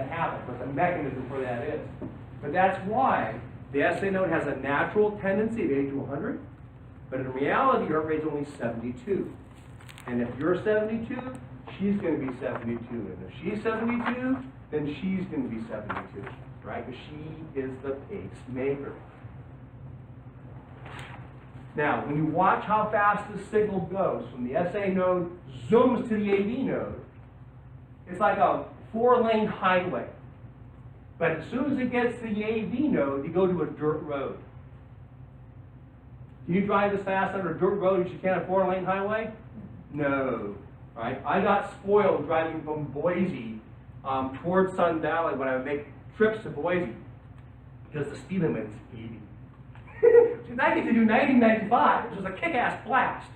happen, what the mechanism for that is. But that's why the SA node has a natural tendency of 80 to 100, but in reality, your heart rate's only 72. And if you're 72, she's going to be 72. And if she's 72, then she's going to be 72, right? Because she is the pacemaker. Now, when you watch how fast the signal goes from the SA node zooms to the AV node, it's like a 4-lane highway. But as soon as it gets to the AV node, you go to a dirt road. Can you drive as fast on a dirt road as you can a 4-lane highway? No. Right? I got spoiled driving from Boise towards Sun Valley when I would make trips to Boise because the speed limit is 80. So I get to do 90, 95, which is a kick-ass blast.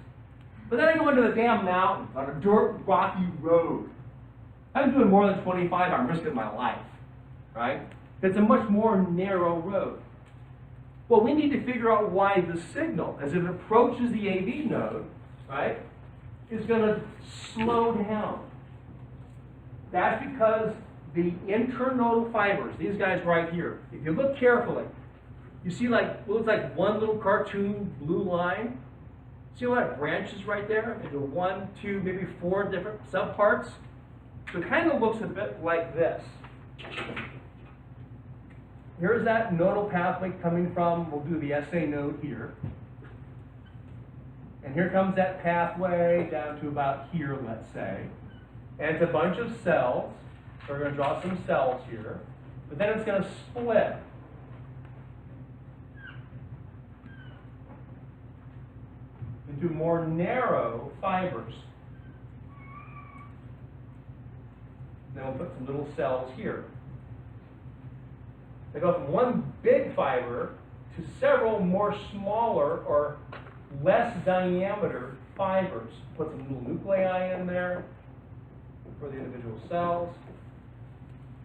But then I go into the damn mountains on a dirt, rocky road. I'm doing more than 25, I'm risking my life, right? It's a much more narrow road. Well, we need to figure out why the signal, as it approaches the AV node, right, is going to slow down. That's because the internodal fibers, these guys right here, if you look carefully, you see like, looks like one little cartoon blue line. See all that branches right there into 1, 2, maybe 4 different subparts? So it kind of looks a bit like this. Here's that nodal pathway coming from, we'll do the SA node here. And here comes that pathway down to about here, let's say. And it's a bunch of cells. So we're going to draw some cells here. But then it's going to split. Into more narrow fibers. Then we'll put some little cells here. They go from one big fiber to several more smaller or less diameter fibers. Put some little nuclei in there for the individual cells.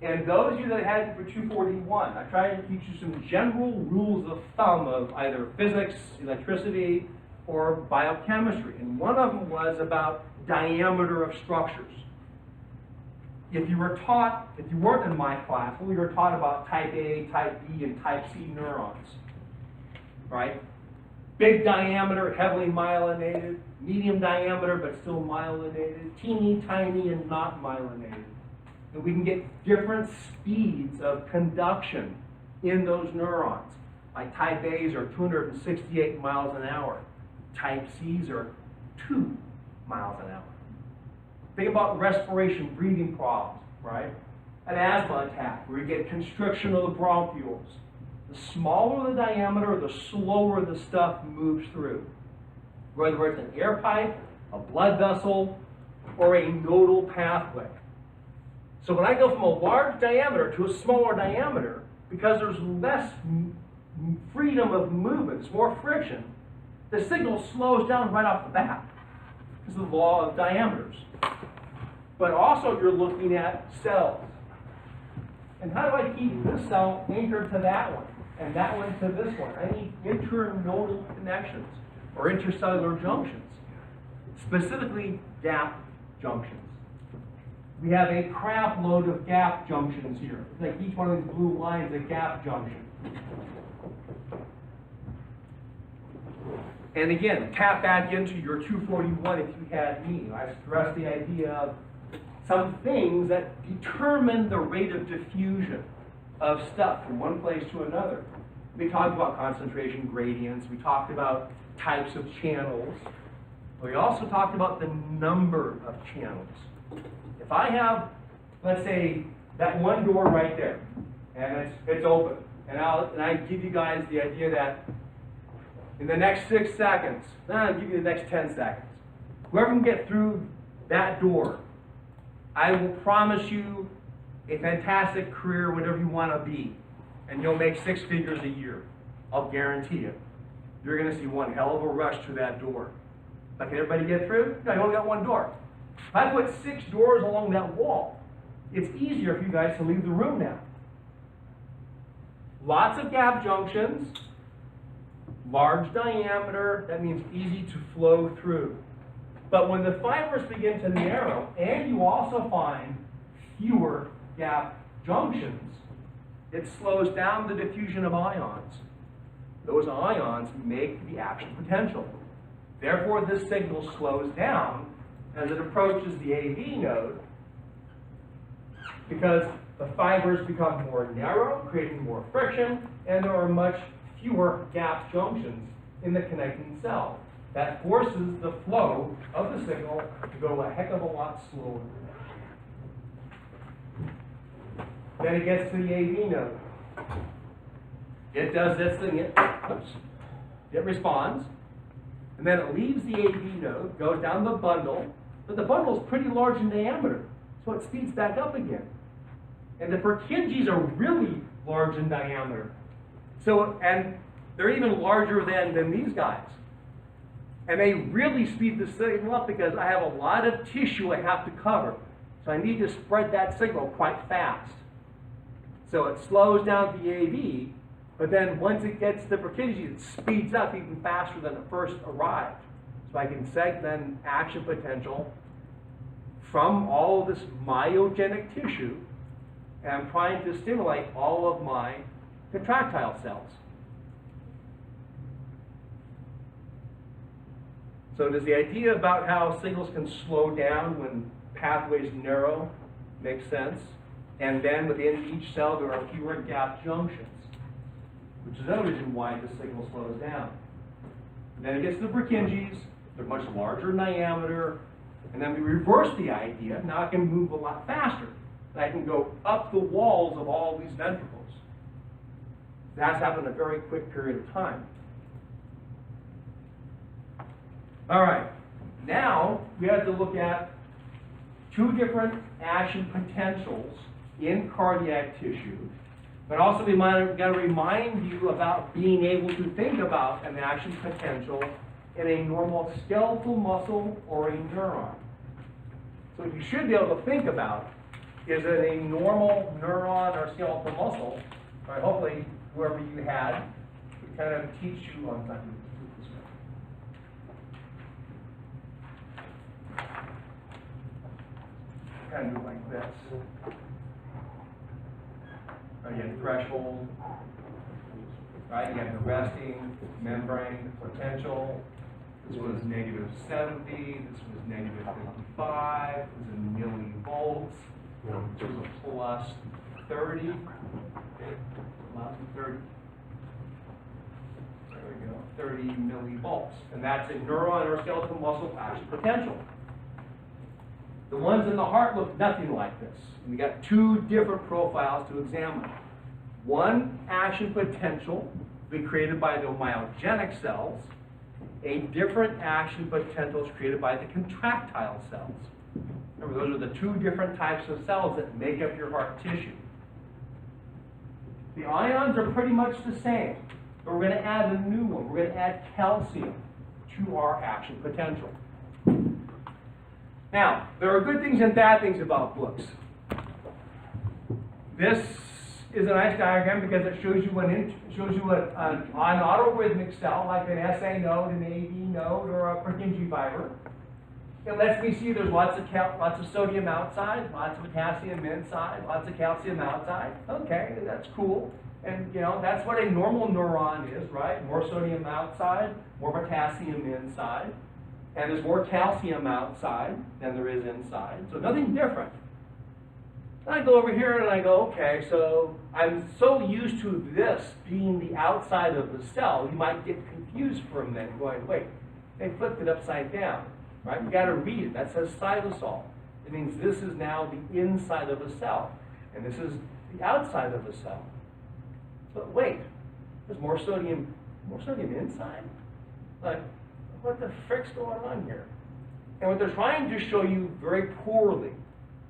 And those of you that had for 241, I tried to teach you some general rules of thumb of either physics, electricity, or biochemistry. And one of them was about diameter of structures. If you were taught, if you weren't in my class, we were taught about type A, type B, and type C neurons, right? Big diameter, heavily myelinated, medium diameter, but still myelinated, teeny tiny and not myelinated. And we can get different speeds of conduction in those neurons. Like type A's are 268 miles an hour. Type C's are 2 miles an hour. Think about respiration, breathing problems, right? An asthma attack where you get constriction of the bronchioles. The smaller the diameter, the slower the stuff moves through. Whether it's an air pipe, a blood vessel, or a nodal pathway. So when I go from a large diameter to a smaller diameter, because there's less freedom of movement, there's more friction, the signal slows down right off the bat. This is the law of diameters. But also you're looking at cells. And how do I keep this cell anchored to that one, and that one to this one? I need internodal connections, or intercellular junctions, specifically gap junctions. We have a crap load of gap junctions here. Like each one of these blue lines is a gap junction. And again, tap back into your 241 if you had me. I stress the idea of some things that determine the rate of diffusion of stuff from one place to another. We talked about concentration gradients. We talked about types of channels. We also talked about the number of channels. If I have, let's say, that one door right there, and it's open, and I give you guys the idea that in the next 6 seconds, I'll give you the next 10 seconds. Whoever can get through that door, I will promise you a fantastic career, whatever you want to be, and you'll make 6 figures a year. I'll guarantee it. You're going to see one hell of a rush through that door. But can everybody get through? No, you only got one door. If I put 6 doors along that wall, it's easier for you guys to leave the room now. Lots of gap junctions, large diameter, that means easy to flow through. But when the fibers begin to narrow, and you also find fewer gap junctions, it slows down the diffusion of ions. Those ions make the action potential. Therefore, this signal slows down as it approaches the AV node because the fibers become more narrow, creating more friction, and there are much fewer gap junctions in the connecting cell. That forces the flow of the signal to go a heck of a lot slower. Then it gets to the AV node. It does this thing, it responds, and then it leaves the AV node, goes down the bundle, but the bundle is pretty large in diameter, so it speeds back up again. And the Purkinjis are really large in diameter. So, and they're even larger than these guys. And they really speed the signal up because I have a lot of tissue I have to cover. So I need to spread that signal quite fast. So it slows down the AV, but then once it gets to the Purkinje, it speeds up even faster than it first arrived. So I can segment action potential from all of this myogenic tissue, and I'm trying to stimulate all of my contractile cells. So does the idea about how signals can slow down when pathways narrow make sense? And then within each cell there are fewer gap junctions, which is another reason why the signal slows down. And then it gets to the Purkinjes, they're much larger in diameter, and then we reverse the idea. Now I can move a lot faster. I can go up the walls of all these ventricles. That's happened in a very quick period of time. All right, now we have to look at two different action potentials in cardiac tissue, but also we got to remind you about being able to think about an action potential in a normal skeletal muscle or a neuron. So what you should be able to think about is that a normal neuron or skeletal muscle, right, hopefully whoever you had would kind of teach you on something. Kind of do it like this. You have the threshold, right? You have the resting membrane potential. This was -70. This was -55. This is millivolts. This was a plus 30. Plus 30. There we go. 30 millivolts, and that's a neuron or skeletal muscle action potential. The ones in the heart look nothing like this. We got two different profiles to examine. One action potential will be created by the myogenic cells. A different action potential is created by the contractile cells. Remember, those are the two different types of cells that make up your heart tissue. The ions are pretty much the same, but we're going to add a new one. We're going to add calcium to our action potential. Now, there are good things and bad things about books. This is a nice diagram because it shows you an autorhythmic cell, like an SA node, an AV node, or a Purkinje fiber. It lets me see there's lots of sodium outside, lots of potassium inside, lots of calcium outside. Okay, that's cool. And you know, that's what a normal neuron is, right? More sodium outside, more potassium inside. And there's more calcium outside than there is inside. So nothing different. Then I go over here and I go, okay, so I'm so used to this being the outside of the cell, you might get confused for a minute, going, wait, they flipped it upside down, right? You got to read it. That says cytosol. It means this is now the inside of a cell, and this is the outside of the cell. But wait, there's more sodium inside? Like, what the frick's going on here? And what they're trying to show you very poorly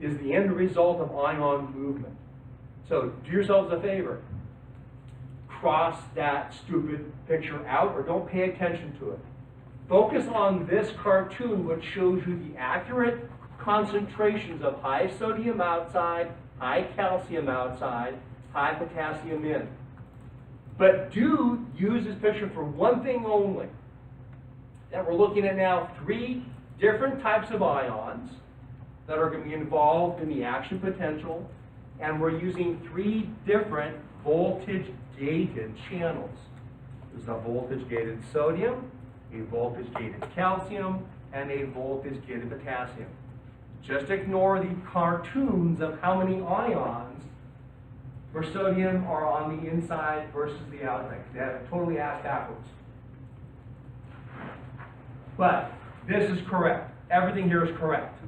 is the end result of ion movement. So do yourselves a favor. Cross that stupid picture out or don't pay attention to it. Focus on this cartoon, which shows you the accurate concentrations of high sodium outside, high calcium outside, high potassium in. But do use this picture for one thing only. That we're looking at now 3 different types of ions that are going to be involved in the action potential and we're using 3 different voltage-gated channels. There's a voltage-gated sodium, a voltage-gated calcium, and a voltage-gated potassium. Just ignore the cartoons of how many ions for sodium are on the inside versus the outside. They have it totally ass backwards. But this is correct. Everything here is correct.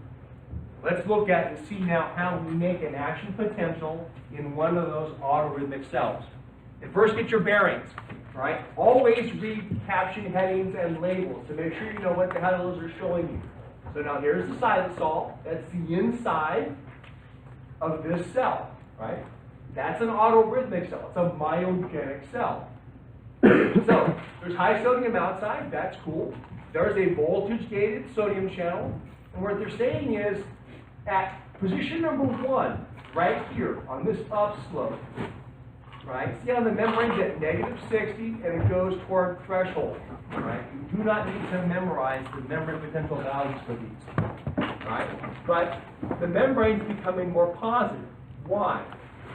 Let's look at and see now how we make an action potential in one of those autorhythmic cells. And first, get your bearings. Right? Always read caption headings and labels to make sure you know what the hell those are showing you. So now here's the cytosol. That's the inside of this cell. Right? That's an autorhythmic cell. It's a myogenic cell. So there's high sodium outside. That's cool. There's a voltage-gated sodium channel. And what they're saying is at position number 1, right here on this upslope, right? See how the membrane's at -60 and it goes toward threshold, right? You do not need to memorize the membrane potential values for these, right? But the membrane's becoming more positive. Why?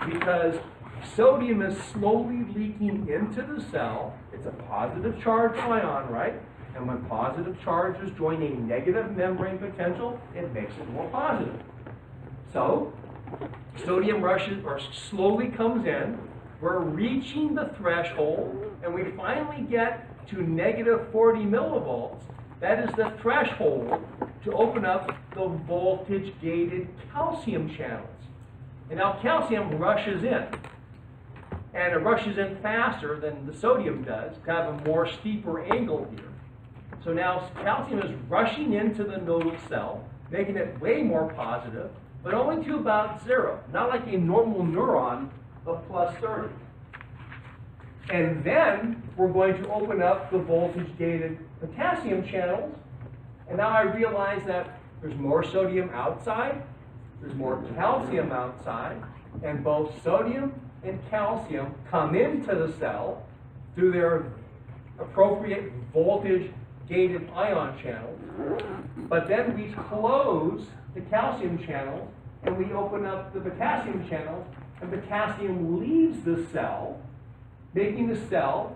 Because sodium is slowly leaking into the cell. It's a positive charge ion, right? And when positive charges join a negative membrane potential, it makes it more positive. So, sodium rushes or slowly comes in. We're reaching the threshold, and we finally get to -40 millivolts. That is the threshold to open up the voltage-gated calcium channels. And now calcium rushes in. And it rushes in faster than the sodium does, to have a more steeper angle here. So now calcium is rushing into the nodal cell, making it way more positive, but only to about 0, not like a normal neuron of +30. And then we're going to open up the voltage-gated potassium channels, and now I realize that there's more sodium outside, there's more calcium outside, and both sodium and calcium come into the cell through their appropriate voltage-gated ion channels. But then we close the calcium channel and we open up the potassium channel, and potassium leaves the cell, making the cell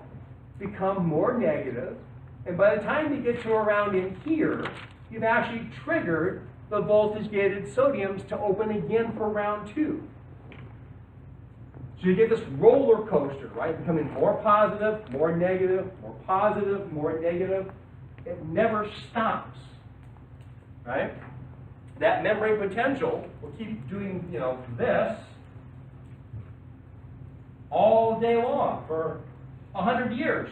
become more negative. And by the time you get to around in here, you've actually triggered the voltage-gated sodiums to open again for round 2. So you get this roller coaster, right? Becoming more positive, more negative, more positive, more negative. It never stops, right? That membrane potential will keep doing, this all day long for 100 years.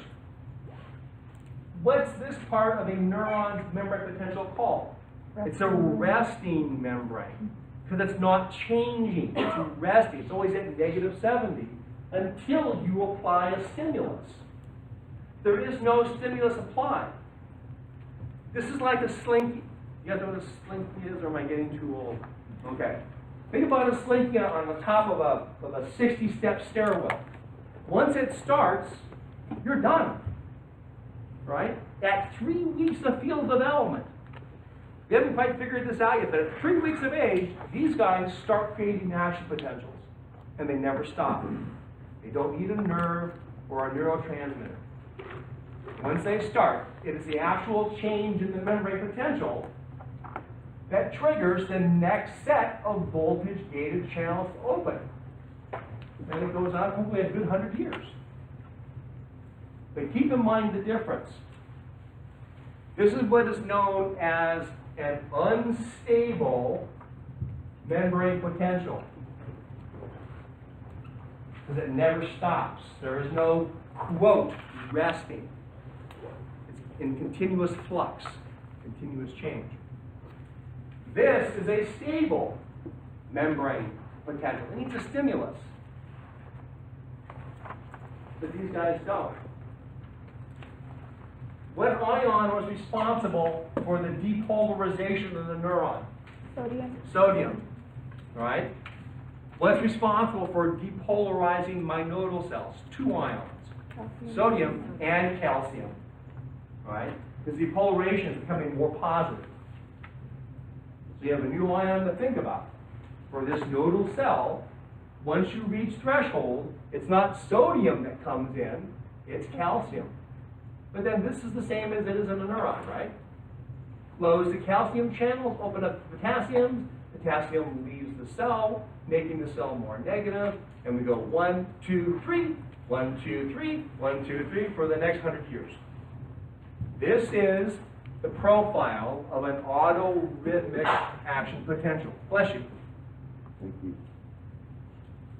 What's this part of a neuron's membrane potential called? It's a resting membrane, because it's not changing. It's resting. It's always at -70 until you apply a stimulus. There is no stimulus applied. This is like a slinky. You guys know what a slinky is, or am I getting too old? Okay. Think about a slinky on the top of a 60-step stairwell. Once it starts, you're done. Right? At 3 weeks of field development, we haven't quite figured this out yet, but at 3 weeks of age, these guys start creating action potentials, and they never stop. They don't need a nerve or a neurotransmitter. Once they start, it is the actual change in the membrane potential that triggers the next set of voltage-gated channels to open. And it goes on hopefully a good 100 years. But keep in mind the difference. This is what is known as an unstable membrane potential, because it never stops. There is no, quote, resting. It's in continuous flux, continuous change. This is a stable membrane potential. It needs a stimulus. But these guys don't. What ion was responsible for the depolarization of the neuron? Sodium. Sodium, right? What's responsible for depolarizing my nodal cells? 2 ions, Calcium. sodium and calcium, right? Because depolarization is becoming more positive. So you have a new ion to think about. For this nodal cell, once you reach threshold, it's not sodium that comes in, it's calcium. But then this is the same as it is in a neuron, right? Close the calcium channels, open up the potassiums. Potassium leaves the cell, making the cell more negative. And we go 1, 2, 3, 1, 2, 3, 1, 2, 3 for the next 100 years. This is the profile of an autorhythmic action potential. Bless you. Thank you.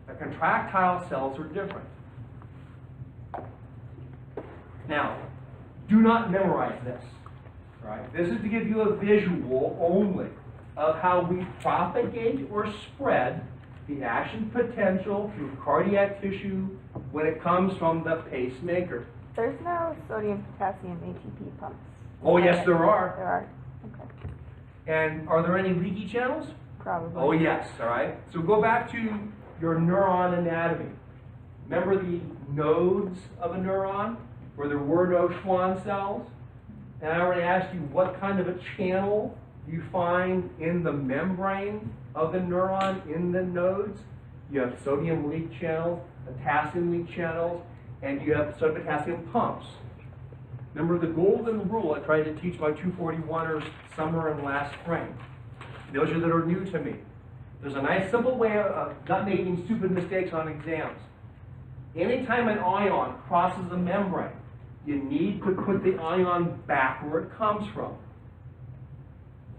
The contractile cells are different. Now, do not memorize this. Right? This is to give you a visual only of how we propagate or spread the action potential through cardiac tissue when it comes from the pacemaker. There's no sodium, potassium, ATP pumps. Oh, yes, there are. There are. Okay. And are there any leaky channels? Probably. Oh, yes, all right. So go back to your neuron anatomy. Remember the nodes of a neuron where there were no Schwann cells? And I already asked you what kind of a channel you find in the membrane of the neuron in the nodes. You have sodium leak channels, potassium leak channels, and you have sodium potassium pumps. Remember the golden rule I tried to teach my 241ers summer and last spring. Those of you that are new to me. There's a nice simple way of not making stupid mistakes on exams. Anytime an ion crosses a membrane, you need to put the ion back where it comes from.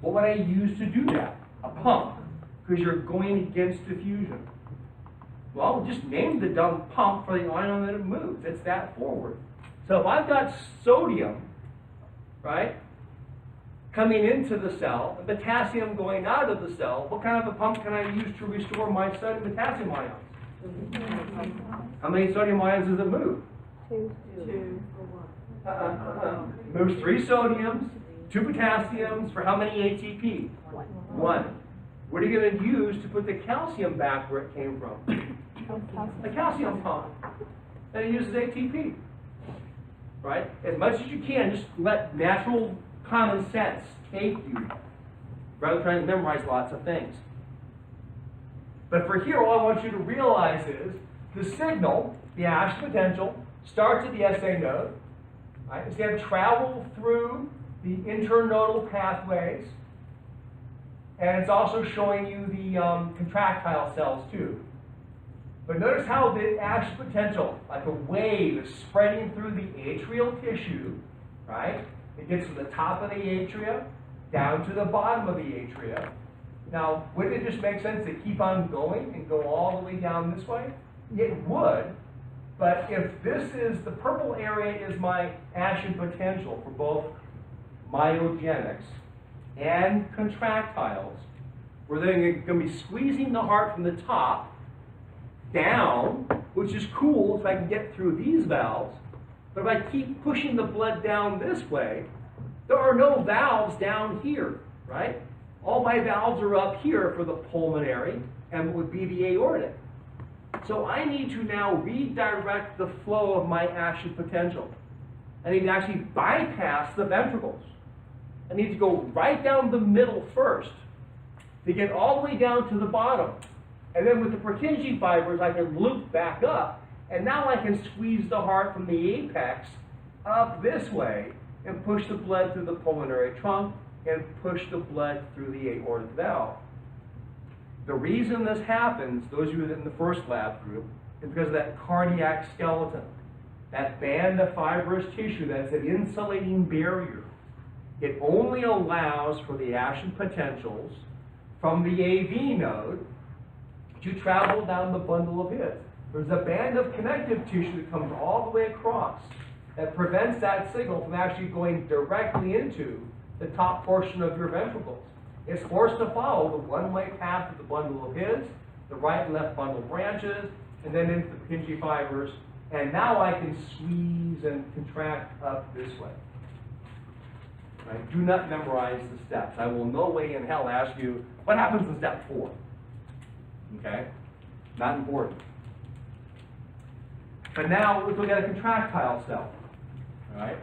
What would I use to do that? A pump, because you're going against diffusion. Well, just name the dumb pump for the ion that it moves. It's that forward. So if I've got sodium, right, coming into the cell, and potassium going out of the cell, what kind of a pump can I use to restore my sodium potassium ions? How many sodium ions does it move? 2. Moves 3 sodiums, 2 potassiums for how many ATP? 1. What are you going to use to put the calcium back where it came from? A calcium pump. And it uses ATP. Right? As much as you can, just let natural common sense take you, rather than trying to memorize lots of things. But for here, all I want you to realize is the signal, the action potential, starts at the SA node. Right? It's going to travel through the internodal pathways, and it's also showing you the contractile cells too. But notice how the action potential, like a wave, is spreading through the atrial tissue, right? It gets from the top of the atria down to the bottom of the atria. Now, wouldn't it just make sense to keep on going and go all the way down this way? It would. But if this is, the purple area is my action potential for both myogenics and contractiles, we're then going to be squeezing the heart from the top down, which is cool if I can get through these valves. But if I keep pushing the blood down this way, there are no valves down here, right? All my valves are up here for the pulmonary and would be the aortic. So I need to now redirect the flow of my action potential. I need to actually bypass the ventricles. I need to go right down the middle first to get all the way down to the bottom. And then with the Purkinje fibers, I can loop back up. And now I can squeeze the heart from the apex up this way and push the blood through the pulmonary trunk and push the blood through the aortic valve. The reason this happens, those of you in the first lab group, is because of that cardiac skeleton, that band of fibrous tissue that's an insulating barrier. It only allows for the action potentials from the AV node to travel down the bundle of his. There's a band of connective tissue that comes all the way across that prevents that signal from actually going directly into the top portion of your ventricles. It's forced to follow the one-way path of the bundle of his, the right and left bundle branches, and then into the Purkinje fibers. And now I can squeeze and contract up this way. Right? Do not memorize the steps. I will no way in hell ask you, what happens in step 4? Okay? Not important. But now let's look at a contractile cell. All right?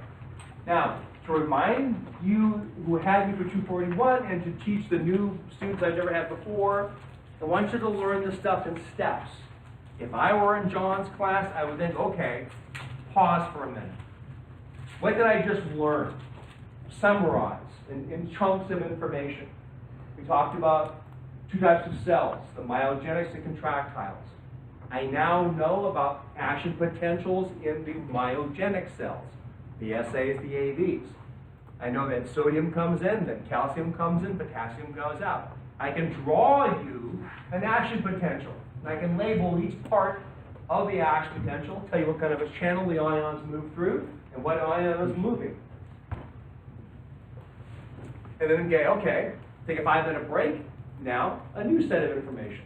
Now, to remind you who had me for 241 and to teach the new students I've never had before, I want you to learn this stuff in steps. If I were in John's class, I would think, okay, pause for a minute. What did I just learn? Summarize in chunks of information. We talked about two types of cells, the myogenics and contractiles. I now know about action potentials in the myogenic cells, the SAs, the AVs. I know that sodium comes in, that calcium comes in, potassium goes out. I can draw you an action potential, and I can label each part of the action potential, tell you what kind of a channel the ions move through, and what ion is moving. And then get, okay, take a 5-minute break, now a new set of information.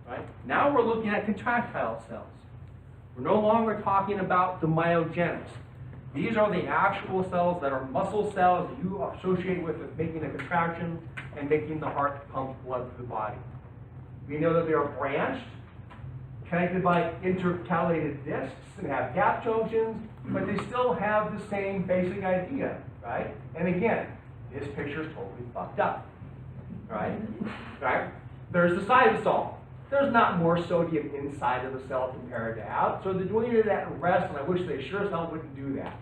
Right? Now we're looking at contractile cells. We're no longer talking about the myogenics. These are the actual cells that are muscle cells that you associate with making a contraction and making the heart pump blood to the body. We know that they are branched, connected by intercalated discs, and have gap junctions, but they still have the same basic idea, right? And again, this picture is totally fucked up, right? Right? There's the cytosol. There's not more sodium inside of the cell compared to out, so they're doing it at rest, and I wish they sure as hell wouldn't do that.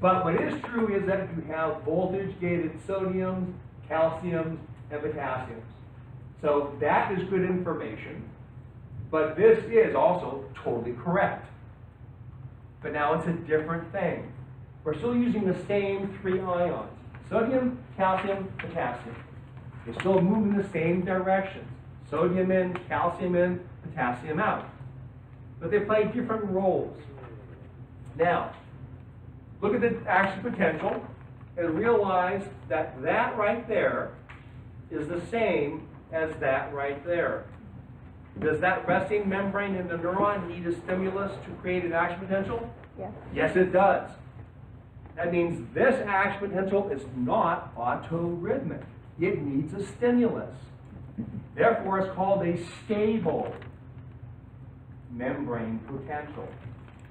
But what is true is that you have voltage-gated sodiums, calciums, and potassiums. So that is good information, but this is also totally correct. But now it's a different thing. We're still using the same three ions, sodium, calcium, potassium. They still move in the same directions. Sodium in, calcium in, potassium out. But they play different roles. Now, look at the action potential and realize that that right there is the same as that right there. Does that resting membrane in the neuron need a stimulus to create an action potential? Yes. Yes, it does. That means this action potential is not autorhythmic. It needs a stimulus. Therefore, it's called a stable membrane potential.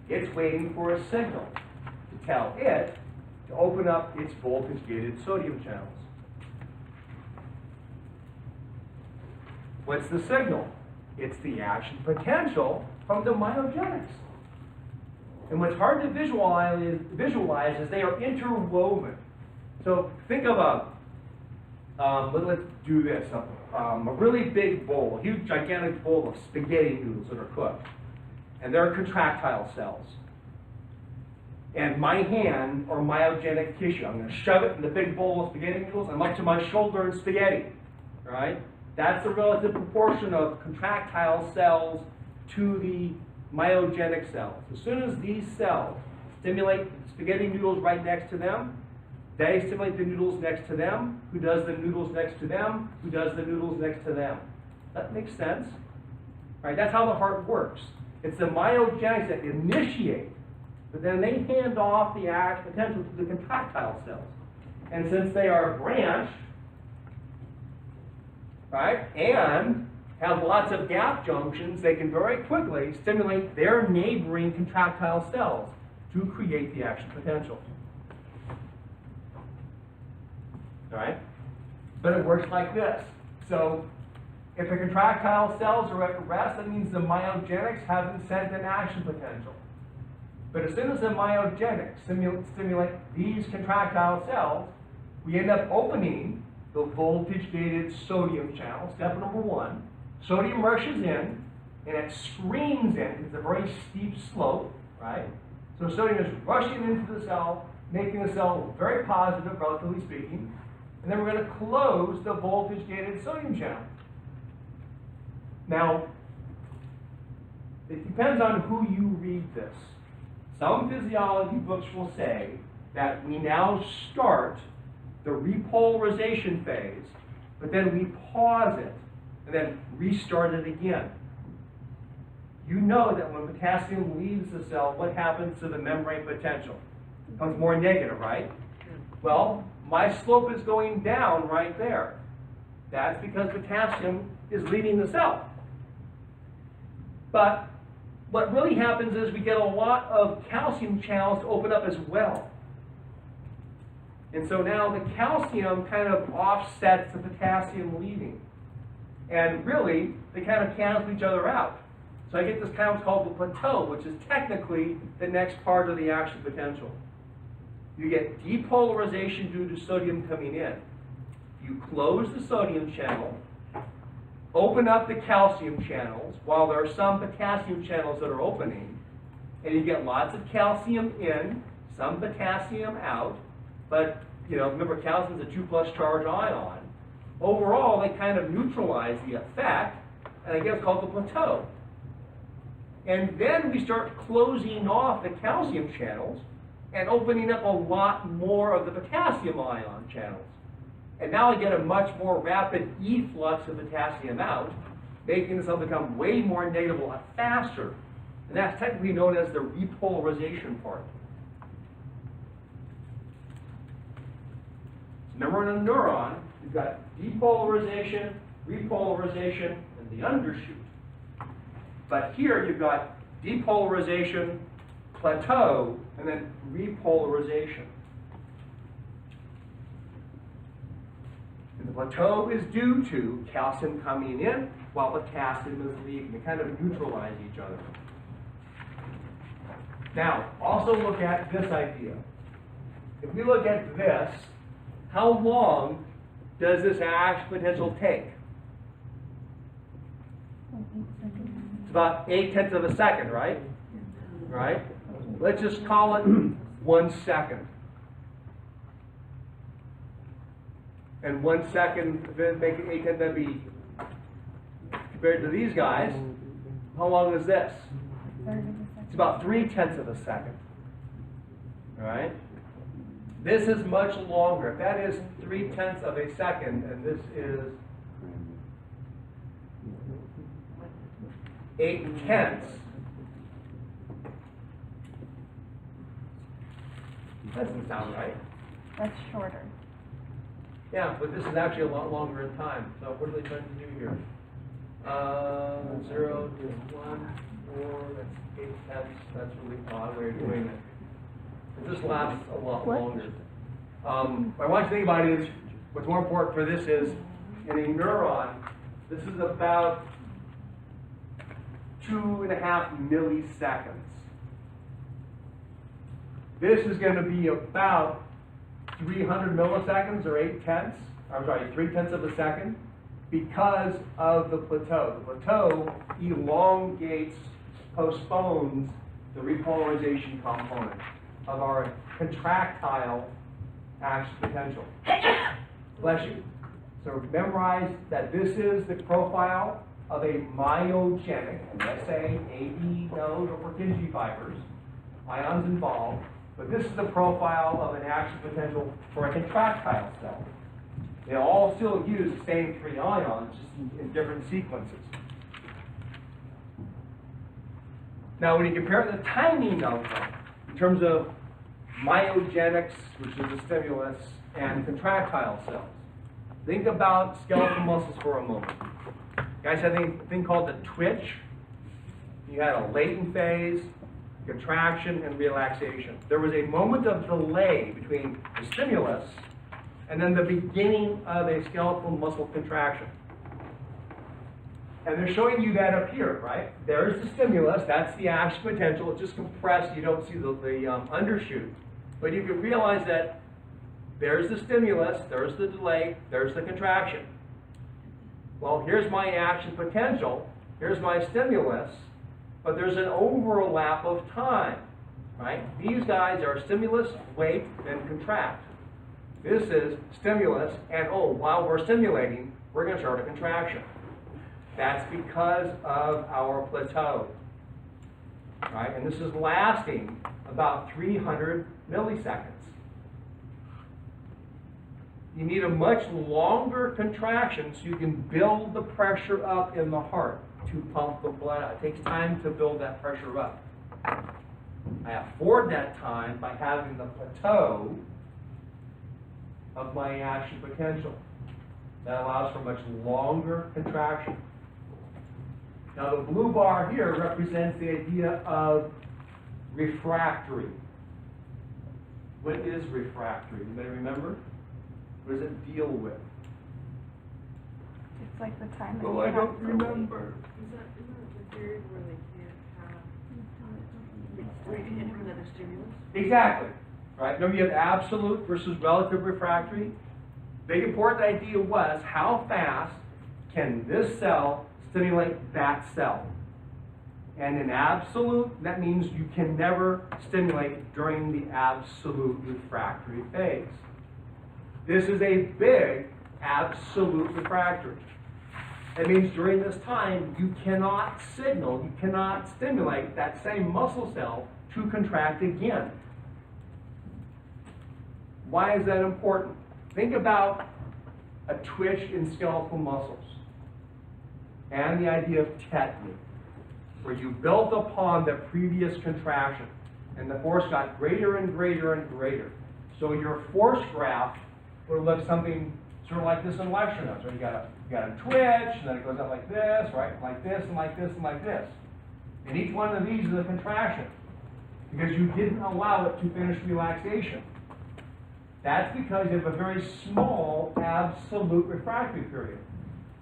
It's waiting for a signal to tell it to open up its voltage-gated sodium channels. What's the signal? It's the action potential from the myogenics. And what's hard to visualize is they are interwoven. So think of let's do this, a really big bowl, a huge, gigantic bowl of spaghetti noodles that are cooked. And they're contractile cells. And my hand, or myogenic tissue, I'm going to shove it in the big bowl of spaghetti noodles, I'm up to my shoulder in spaghetti, right? That's the relative proportion of contractile cells to the myogenic cells. As soon as these cells stimulate spaghetti noodles right next to them, they stimulate the noodles next to them. Who does the noodles next to them? Who does the noodles next to them? That makes sense, right? That's how the heart works. It's the myogenics that initiate, but then they hand off the action potential to the contractile cells. And since they are branched, right, and have lots of gap junctions, they can very quickly stimulate their neighboring contractile cells to create the action potential. All right? But it works like this. So if the contractile cells are at rest, that means the myogenics haven't sent an action potential. But as soon as the myogenics stimulate these contractile cells, we end up opening the voltage-gated sodium channel, step number one. Sodium rushes in, and it screams in, because it's a very steep slope, right? So sodium is rushing into the cell, making the cell very positive, relatively speaking. And then we're going to close the voltage-gated sodium channel. Now, it depends on who you read this. Some physiology books will say that we now start the repolarization phase, but then we pause it and then restart it again. You know that when potassium leaves the cell, what happens to the membrane potential? It becomes more negative, right? Well, my slope is going down right there. That's because potassium is leaving the cell. But what really happens is we get a lot of calcium channels to open up as well. And so now the calcium kind of offsets the potassium leaving. And really, they kind of cancel each other out. So I get this kind of what's called the plateau, which is technically the next part of the action potential. You get depolarization due to sodium coming in. You close the sodium channel, open up the calcium channels, while there are some potassium channels that are opening, and you get lots of calcium in, some potassium out, but remember calcium is a 2+ charge ion. Overall, they kind of neutralize the effect, and I guess it's called the plateau. And then we start closing off the calcium channels and opening up a lot more of the potassium ion channels. And now I get a much more rapid efflux of potassium out, making the cell become way more negative a lot faster. And that's technically known as the repolarization part. So remember, in a neuron, you've got depolarization, repolarization, and the undershoot. But here you've got depolarization, plateau, and then repolarization. And the plateau is due to calcium coming in while potassium is leaving. They kind of neutralize each other. Now, also look at this idea. If we look at this, how long does this action potential take? It's about 0.8 of a second, right? Right? Let's just call it 1 second. And 1 second, then make it 0.8, that'd be, compared to these guys, how long is this? It's about 0.3 of a second. All right? This is much longer. If that is 0.3 of a second, and this is 0.8. Doesn't sound right. That's shorter. Yeah, but this is actually a lot longer in time. So what are they trying to do here? 0 to 1, 4, that's 0.8. That's really odd way of doing it. This lasts a lot longer. What I want you to think about is, what's more important for this is, in a neuron, this is about 2.5 milliseconds. This is going to be about 300 milliseconds or 0.3 of a second because of the plateau. The plateau elongates, postpones the repolarization component of our contractile action potential. Bless you. So memorize that this is the profile of a myogenic, and let's say AB node or Purkinje fibers, ions involved, but this is the profile of an action potential for a contractile cell. They all still use the same 3 ions, just in different sequences. Now, when you compare the timing of them, in terms of myogenics, which is a stimulus, and contractile cells, think about skeletal muscles for a moment. You guys had a thing called the twitch. You had a latent phase, contraction, and relaxation. There was a moment of delay between the stimulus and then the beginning of a skeletal muscle contraction. And they're showing you that up here, right? There's the stimulus, that's the action potential. It's just compressed, you don't see the undershoot. But you can realize that there's the stimulus, there's the delay, there's the contraction. Well, here's my action potential, here's my stimulus, but there's an overlap of time, right? These guys are stimulus, wait, then contract. This is stimulus, and while we're stimulating, we're going to start a contraction. That's because of our plateau, right? And this is lasting about 300 milliseconds. You need a much longer contraction so you can build the pressure up in the heart to pump the blood out. It takes time to build that pressure up. I afford that time by having the plateau of my action potential. That allows for much longer contraction. Now the blue bar here represents the idea of refractory. What is refractory? Anybody remember? What does it deal with? It's like the time that Oh, you I have don't to remember. period where they can't have, where you can hit with another stimulus? Exactly, right? Remember you have absolute versus relative refractory. Big important idea was how fast can this cell stimulate that cell? And in absolute, that means you can never stimulate during the absolute refractory phase. This is a big absolute refractory. That means during this time, you cannot signal, you cannot stimulate that same muscle cell to contract again. Why is that important? Think about a twitch in skeletal muscles and the idea of tetany, where you built upon the previous contraction and the force got greater and greater and greater. So your force graph would look something sort of like this in lecture notes. So you got a twitch, and then it goes out like this, right? Like this, and like this, and like this. And each one of these is a contraction because you didn't allow it to finish relaxation. That's because you have a very small absolute refractory period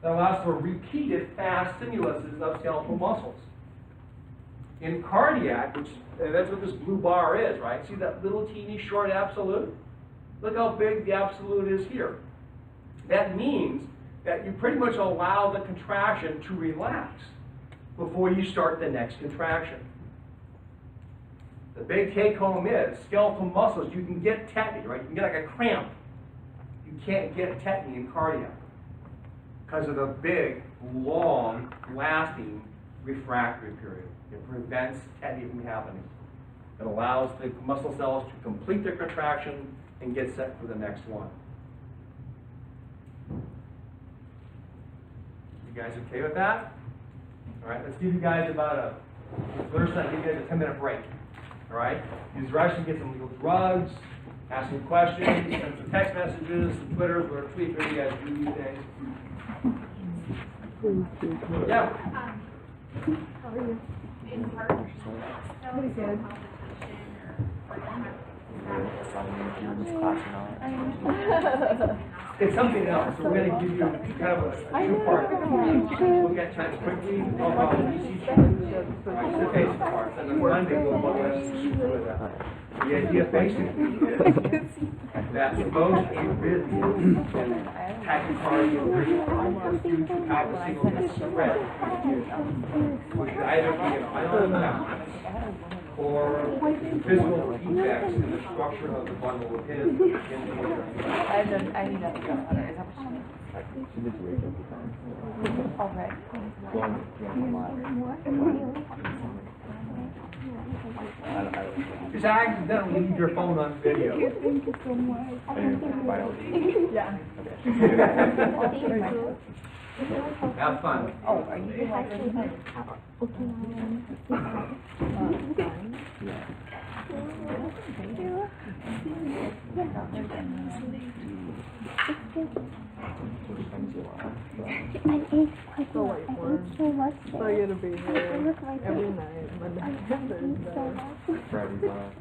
that allows for repeated fast stimuluses of skeletal muscles. In cardiac, which that's what this blue bar is, right? See that little teeny short absolute? Look how big the absolute is here. That means that you pretty much allow the contraction to relax before you start the next contraction. The big take home is skeletal muscles, you can get tetany, right? You can get like a cramp. You can't get tetany in cardiac because of the big, long, lasting refractory period. It prevents tetany from happening. It allows the muscle cells to complete their contraction and get set for the next one. You guys okay with that? All right, let's give you guys about a, first I'll give you guys a 10-minute break. All right? Use the restroom, get some legal drugs, ask some questions, send some text messages, some Twitters, whatever tweet you guys do these days. Yeah. How are you? In partnership, so Pretty good. It's something else. So we're going to give you kind of a two-part. Look at kind of quickly about the ECG, the basic parts, and then Monday we'll look at the idea basically that most arrhythmias and tachycardia are due to how the signal is spread, which could either be an ion imbalance or physical defects in the structure of the bundle of his in the I need that to go on it. Is that what she needs? All right. Just accidentally leave your phone on video. Thank you so much. Yeah. Have fun. Oh, are you doing like I ate quite a lot. I ate so much. So you're gonna be here Look like every this. night, Monday I and ate so Thursday. much.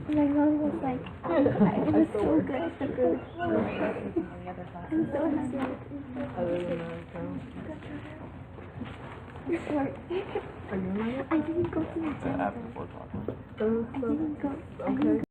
My mom was like, it was so good. The food. I'm so happy. Other than that, so. It's work. Are you in I didn't go to the gym. After 4 o'clock. I didn't go. Okay.